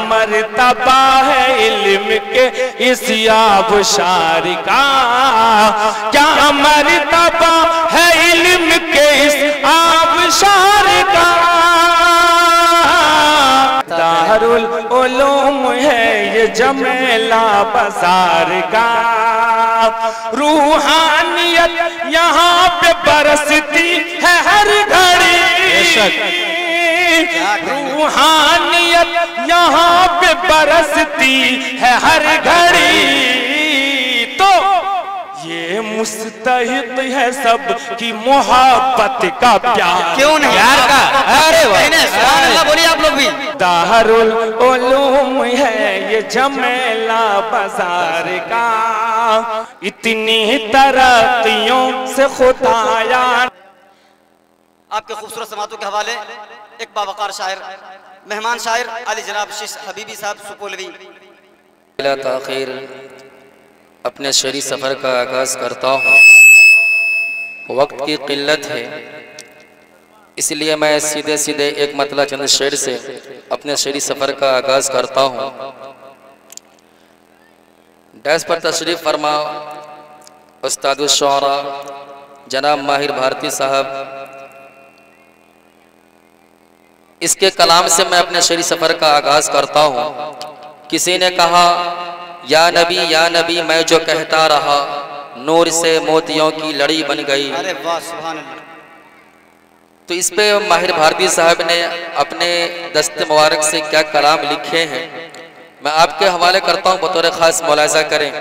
مرتبہ ہے علم کے اس آبشار کا، کیا مرتبہ ہے علم کے اس آبشار کا۔ دارالعلوم ہے یہ جمیلہ بازار کا، روحانیت یہاں پہ برستی ہے ہر گھڑی، روحانیت یہاں پہ برستی ہے ہر گھڑی۔ تو یہ مستحق ہے سب کی محبت کا پیار، کیوں نہیں پیار کا، ارے سبحان اللہ بولیے آپ لوگ بھی۔ دارالعلوم ہے یہ جمیلہ بازار کا، اتنی ترقیوں سے خدایا۔ آپ کے خوبصورت سماعتوں کے حوالے ایک باوقار شاعر، مہمان شاعر علی جناب شیخ حبیبی صاحب سپولوی۔ بلا تاخیر اپنے شعری سفر کا آغاز کرتا ہوں۔ وقت کی قلت ہے، اس لیے میں سیدھے ایک مطلع چند شعر سے اپنے شعری سفر کا آغاز کرتا ہوں۔ ڈیس پر تشریف فرما استاد الشعراء جناب ماہر بھارتی صاحب، اس کے کلام سے میں اپنے شعری سفر کا آغاز کرتا ہوں۔ کسی نے کہا یا نبی میں جو کہتا رہا، نور سے موتیوں کی لڑی بن گئی۔ ارے واہ سبحان اللہ۔ تو اس پہ ماہر بھارتی صاحب نے اپنے دست مبارک سے کیا کلام لکھے ہیں، میں آپ کے حوالے کرتا ہوں، بطور خاص ملاحظہ کریں۔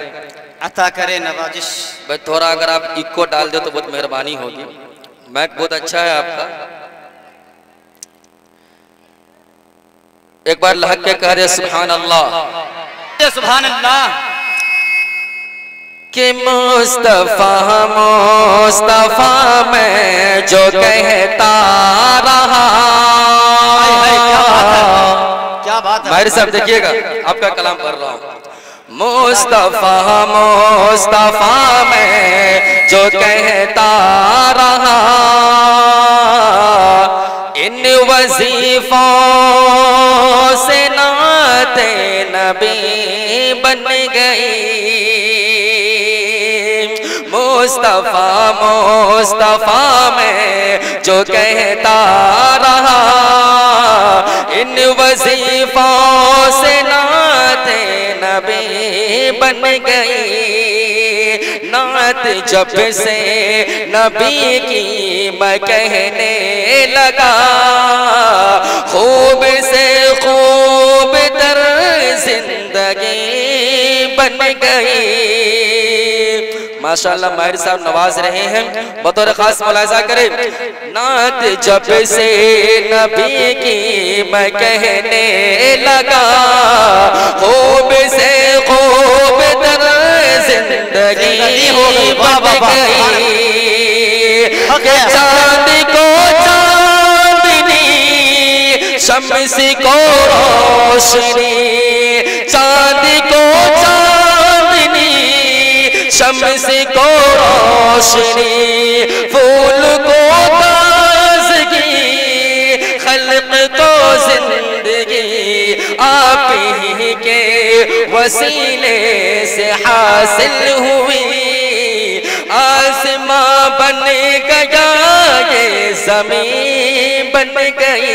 عطا کرے نوازش۔ بھئی تھوڑا اگر آپ ایکو ڈال دیں تو بہت مہربانی ہوگی، مائک بہت اچھا ہے آپ کا۔ ایک بار لہک کے کہہ رہے سبحان اللہ، سبحان اللہ۔ کہ مصطفیٰ میں جو کہتا رہا۔ کیا بات ہے، ماہر صاحب دیکھیے گا، آپ کا کلام پڑھ رہا ہوں۔ مصطفیٰ میں جو کہتا رہا، ان وظیفوں سے نعت نبی بن گئی۔ مصطفیٰ میں جو کہتا رہا، ان وظیفوں سے نعت نبی بن گئی۔ نعت جب سے نبی کی میں کہنے لگا، خوب سے خوب تر زندگی بن گئی۔ ماشاءاللہ ماہر صاحب نواز رہے ہیں، بطور خاص ملاحظہ کریں۔ نعت جب سے نبی کی میں کہنے لگا، خوب سے خوب تر زندگی بن گئی۔ چاند کو چاندنی، شمس کو روشنی، چاند کو چاندنی، شمس کو روشنی، پھول کو تازگی، خلق کو زندگی، آپ ہی کے وسیلے سے حاصل ہوئی۔ آسماں بن گیا یہ زمین بن گئی۔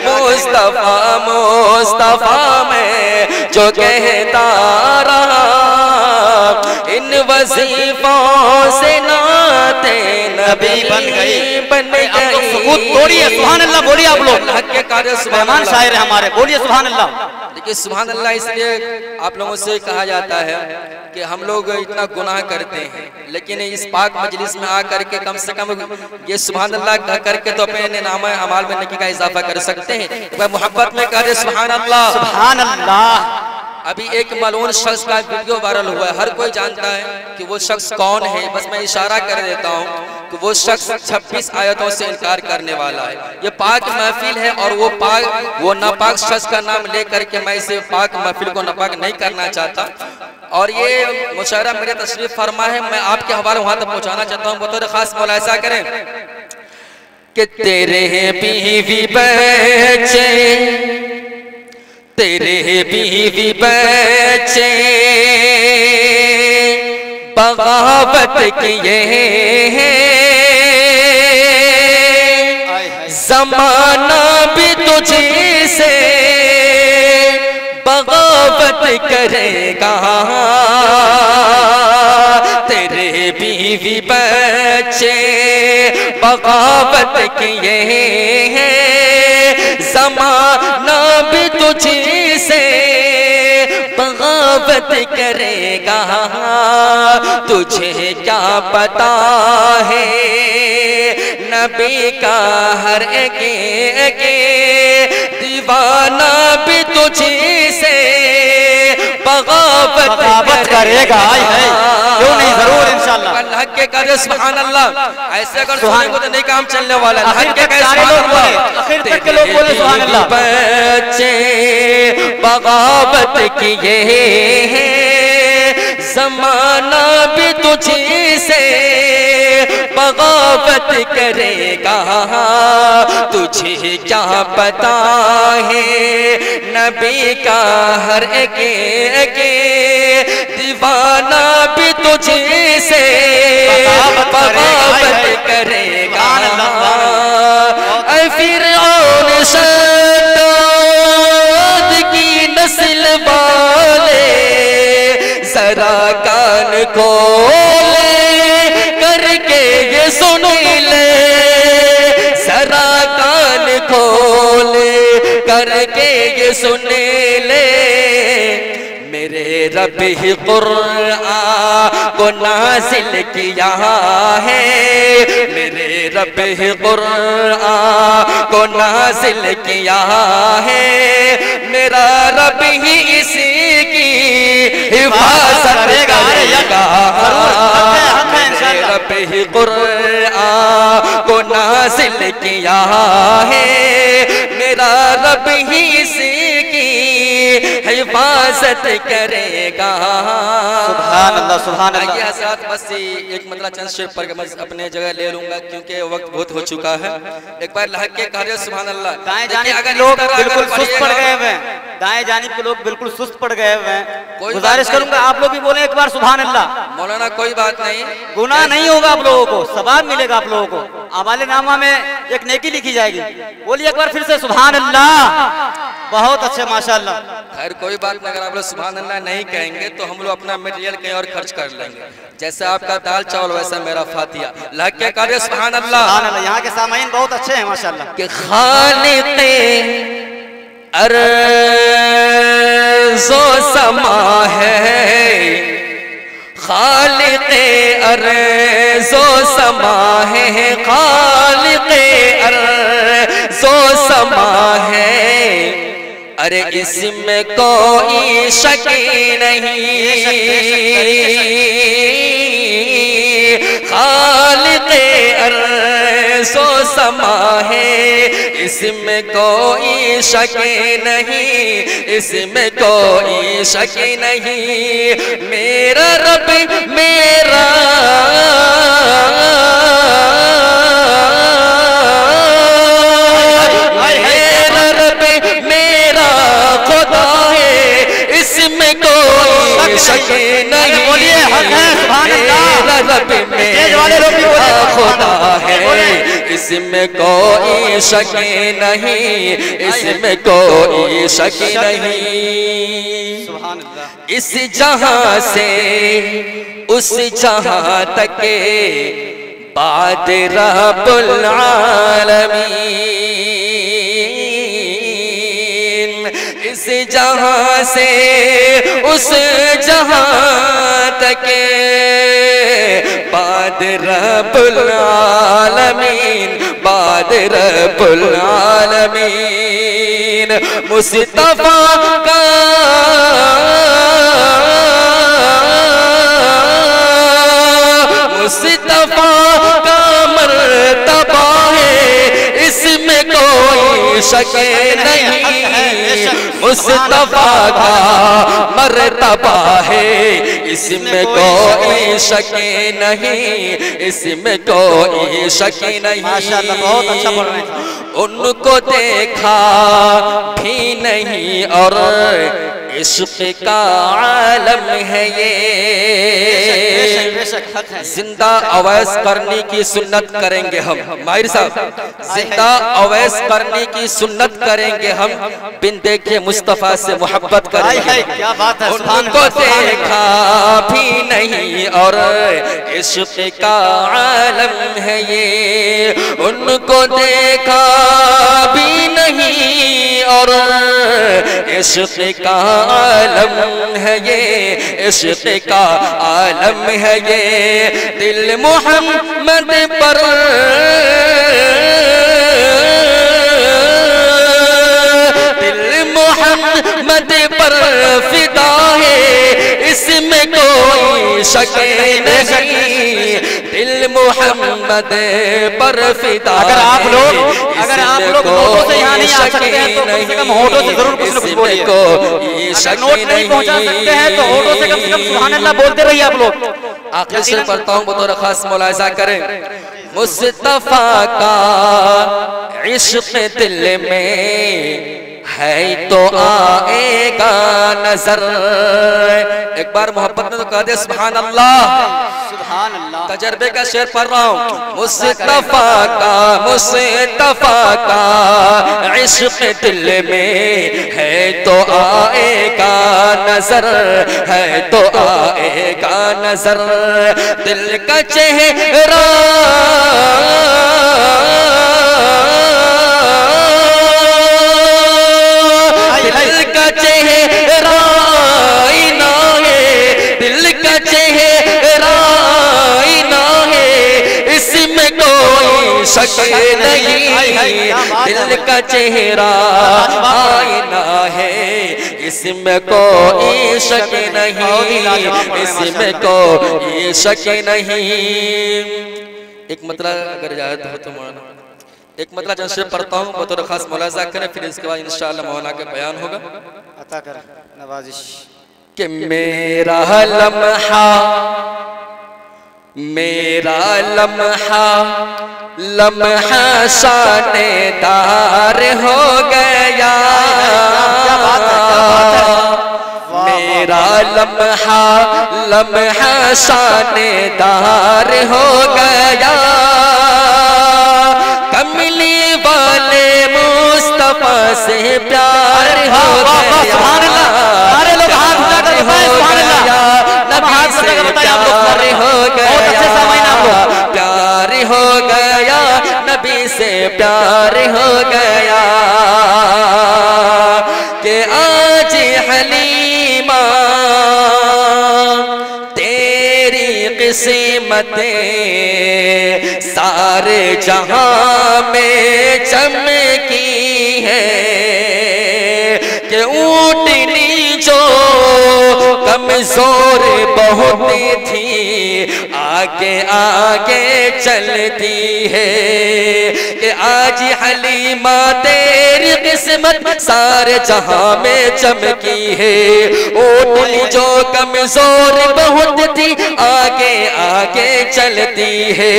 مصطفیٰ میں جو کہتا رہا، ان وظیفوں سے نعت نبی بن گئی۔ توڑیے سبحان اللہ بولیے آپ لوگ، مہمان شاعر ہیں ہمارے، بولیے سبحان اللہ۔ دیکھیں سبحان اللہ اس لیے آپ لوگوں سے کہا جاتا ہے کہ ہم لوگ اتنا گناہ کرتے ہیں، لیکن اس پاک مجلس میں آ کر کے کم سے کم یہ سبحان اللہ کہہ کر کے تو اپنے نامہ اعمال میں نیکی کا اضافہ کر سکتے ہیں۔ محبت میں کہہ رہے سبحان اللہ، سبحان اللہ۔ ابھی ایک ملعون شخص کا ویڈیو وائرل ہوا ہے، ہر کوئی جانتا ہے کہ وہ شخص کون ہے، بس میں اشارہ کر دیتا ہوں کہ وہ شخص 26 آیتوں سے انکار کرنے والا ہے۔ یہ پاک محفل ہے اور وہ ناپاک شخص کا نام لے کر کے میں اسے پاک محفل کو ناپاک نہیں کرنا چاہتا، اور یہ مشاعرہ میرے تشریف فرما ہے، میں آپ کے حوالے وہاں تک پہنچانا چاہتا ہوں، بطور خاص ملاحظہ کریں کہ تیرے بیوی بچے تیرے بیوی بچے بغاوت کیے ہیں، زمانہ بھی تجھ سے بغاوت کرے گا، تیرے بیوی بچے بغاوت کیے ہیں، زمانہ بھی تجھ سے بغاوت کرے گا، تجھے کیا پتا ہے نبی کا ہر ایک دیوانہ بھی تجھے سے بغاوت کرے گا، کیوں نہیں، ضرور انشاءاللہ۔ اللہ کے قدر سبحان اللہ، ایسے اگر سنیں گے تو نہیں کام چلنے والا ہے، اللہ کے قدر سبحان اللہ، آخر تک کے لوگ بولے سبحان اللہ۔ بچے بغاوت کیے ہیں، زمانہ بھی تجھے سے بغاوت کرے گا، تجھے کیا پتا ہے نبی کا ہر ایک دیوانہ بھی تجھے سے بغاوت کرے گا، اے فرعون شداد کی نسل والے ذرا کان کھولے کر کے یہ سن لے، ذرا کان کھولے کر کے یہ سن لے، میرے رب ہی قرآن کو نازل کیا ہے، میرے رب ہی قرآن کو نازل کیا ہے، میرا رب ہی اسی کی حفاظت کرے گا، میرے رب ہی قرآن کو نازل کیا ہے، میرا رب ہی اسی کی حفاظت کرے گا، سبحان اللہ سبحان اللہ۔ آئیے حضرات بس ایک مطلب چند شعر پڑھ کے میں اپنے جگہ لے لوں گا کیونکہ وقت بہت ہو چکا ہے، ایک بار لحق کے کہہ رہے سبحان اللہ۔ دائیں جانب کے لوگ بالکل سست پڑ گئے ہوئے ہیں، دائیں جانب کے لوگ بالکل سست پڑ گئے ہوئے ہیں، گزارش کروں گا آپ لوگ بھی بولیں ایک بار سبحان اللہ۔ مولانا کوئی بات نہیں، گناہ نہیں ہوگا آپ لوگوں کو، ثواب ملے گا آپ لوگوں کو، اعمال نامہ میں ایک نیکی لکھی جائے گی، بولیے ایک بار پھر سے سبحان اللہ، بہت اچھے ماشاءاللہ۔ خیر کوئی بات نہیں، اگر آپ لوگ سبحان اللہ نہیں کہیں گے تو ہم لوگ اپنا میٹیریل کہیں اور خرچ کر لیں گے، جیسے آپ کا دال چاول ویسا میرا فاتحہ، لحق کے کہہ رہے سبحان اللہ۔ سبحان اللہ، یہاں کے سامعین بہت اچھے ہیں ماشاءاللہ۔ کہ خالق ارض و سما ہے، خالق ارض و سما ہے، خالق ارض و سما ہے، ارے اس میں کوئی شک نہیں، خالق ارض و سما ہے، اس میں کوئی شک نہیں، اس میں کوئی شک نہیں، میرا رب میرا شک نہیں، بولیے حق ہے سبحان اللہ، رب میرا خدا ہے، اس میں کوئی شک نہیں، اس میں کوئی شک نہیں، سبحان اللہ۔ اس جہاں سے اس جہاں تک بعد رب العالمین، اس جہاں سے اس جہاں تک بعد رب العالمین، بعد رب العالمین، مصطفیٰ کا مصطفیٰ کا مرتبہ ہے، اس میں کوئی شک نہیں مصطفیٰ کا مرتبہ ہے اس میں کوئی شک نہیں اس میں کوئی شک نہیں ماشاءاللہ بہت اچھا پڑھ رہے ہیں ان کو دیکھا بھی نہیں اور عشق کا عالم ہے یہ زندہ اویس کرنی کی سنت کریں گے ہم ماہر صاحب زندہ اویس کرنی کی سنت کریں گے ہم بن دیکھے مصطفیٰ سے محبت کریں گے کیا بات ہے ان کو دیکھا بھی نہیں اور عشق کا عالم ہے یہ ان کو دیکھا بھی نہیں اور عشق کا عالم ہے یہ عشق کا عالم ہے یہ دل محمد پر دل محمد پر فدا ہے اس میں کوئی شک نہیں دل محمد پر فدا اگر آپ لوگ نوٹوں سے یہاں نہیں آ سکتے ہیں تو کم سے کم ہونٹوں سے ضرور کچھ نہ کچھ بولیے اگر نوٹ نہیں پہنچا سکتے ہیں تو ہونٹوں سے کم سبحان اللہ بولتے رہیے آپ لوگ آخر سے پڑھتا ہوں بطور خاص ملاحظہ کریں مصطفیٰ کا عشق دل میں ہے تو آئے گا نظر ایک بار محبت میں تو کہہ دے سبحان اللہ سبحان اللہ تجربے کا شعر پڑھ رہا ہوں مصطفیٰ کا عشق دل میں ہے تو آئے گا نظر ہے تو آئے گا نظر دل کا چہرہ دل کا چہرہ آئینہ ہے دل کا چہرہ آئینہ ہے اس میں کوئی شک نہیں دل کا چہرہ آئینہ ہے اس میں کوئی شک نہیں اس میں کوئی شک نہیں ایک مطلب اگر اجازت ہو تو مولانا ایک مطلب جن سے پڑھتا ہوں بطور خاص ملاحظہ کریں پھر اس کے بعد انشاءاللہ مولانا کا بیان ہوگا عطا کر نوازش کہ میرا لمحہ شانے دار ہو گیا میرا لمحہ شانے دار ہو گیا کملی والے مصطفیٰ سے پیار ہو گیا سارے لوگ ہاتھ اٹھا کر بتائیں سبحان اللہ نبی سے پیار ہو گیا پیار ہو گیا نبی سے پیار ہو گیا کہ آج حلیمہ تیری قسمتیں سارے جہاں میں چمکی ہے کہ اونٹنی جو کمزور بہت تھی آگے آگے چلتی ہے کہ آج حلیمہ تیری قسمت سارے جہاں میں چمکی ہے اونٹنی جو کمزور بہت تھی آگے آگے چلتی ہے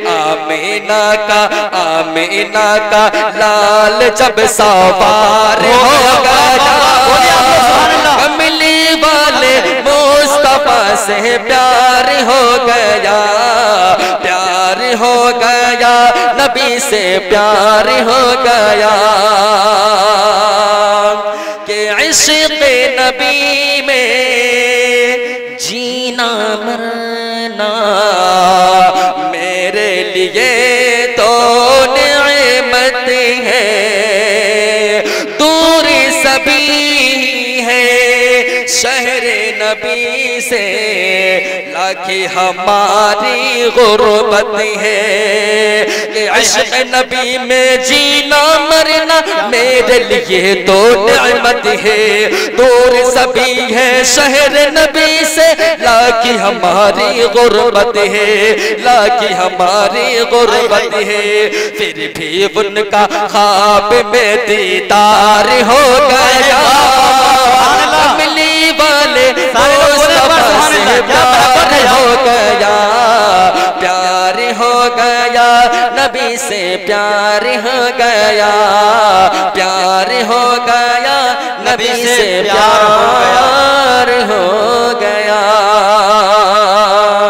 آمینہ کا لال جب سوار ہوگا کملی والے مصطفیٰ سے پیار ہو گیا پیار ہو گیا نبی سے پیار ہو گیا کہ عشق نبی میں جینا مرنا میرے لیے تو نعمت ہے دور سبھی ہے شہر نبی سے لاکھی ہماری غربت ہے، کہ عشق نبی میں جینا مرنا میرے لیے تو نعمت ہے، دور سبھی ہے شہر نبی سے لاکھی ہماری غربت ہے، لاکھی ہماری غربت ہے، پھر بھی ان کا خواب میں دیدار ہو گیا، املی والے مصطفیٰ سے پیار ہو گیا، پیار ہو گیا نبی سے پیار ہو گیا، پیار ہو گیا نبی سے پیار ہو گیا۔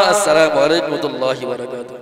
السلام علیکم ورحمۃ اللہ وبرکاتہ۔